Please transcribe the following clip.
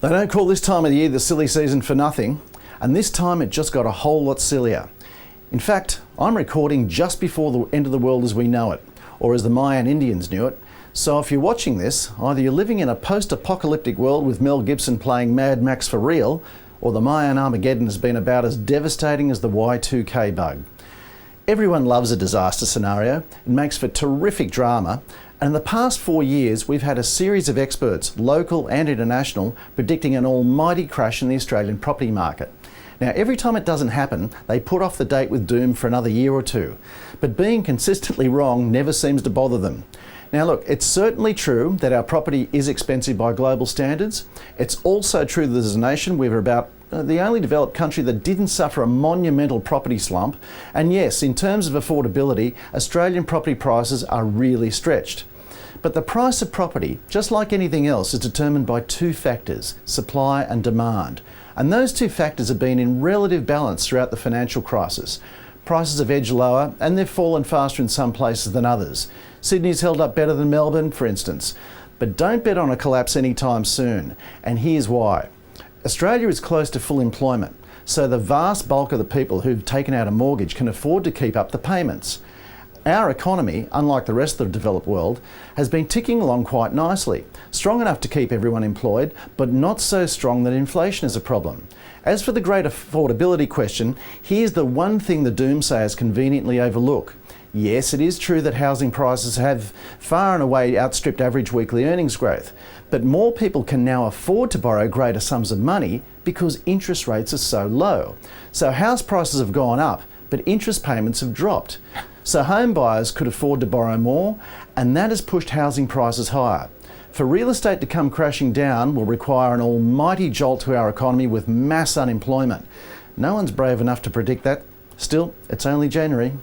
They don't call this time of the year the silly season for nothing, and this time it just got a whole lot sillier. In fact, I'm recording just before the end of the world as we know it, or as the Mayan Indians knew it. So if you're watching this, either you're living in a post-apocalyptic world with Mel Gibson playing Mad Max for real, or the Mayan Armageddon has been about as devastating as the Y2K bug. Everyone loves a disaster scenario. It makes for terrific drama. And in the past 4 years, we've had a series of experts, local and international, predicting an almighty crash in the Australian property market. Now, every time it doesn't happen, they put off the date with doom for another year or two. But being consistently wrong never seems to bother them. Now look, it's certainly true that our property is expensive by global standards. It's also true that as a nation, we're about the only developed country that didn't suffer a monumental property slump. And yes, in terms of affordability, Australian property prices are really stretched. But the price of property, just like anything else, is determined by two factors, supply and demand. And those two factors have been in relative balance throughout the financial crisis. Prices have edged lower and they've fallen faster in some places than others. Sydney's held up better than Melbourne, for instance. But don't bet on a collapse anytime soon. And here's why. Australia is close to full employment, so the vast bulk of the people who've taken out a mortgage can afford to keep up the payments. Our economy, unlike the rest of the developed world, has been ticking along quite nicely, strong enough to keep everyone employed, but not so strong that inflation is a problem. As for the great affordability question, here's the one thing the doomsayers conveniently overlook. Yes, it is true that housing prices have far and away outstripped average weekly earnings growth, but more people can now afford to borrow greater sums of money because interest rates are so low. So house prices have gone up, but interest payments have dropped. So home buyers could afford to borrow more, and that has pushed housing prices higher. For real estate to come crashing down will require an almighty jolt to our economy with mass unemployment. No one's brave enough to predict that. Still, it's only January.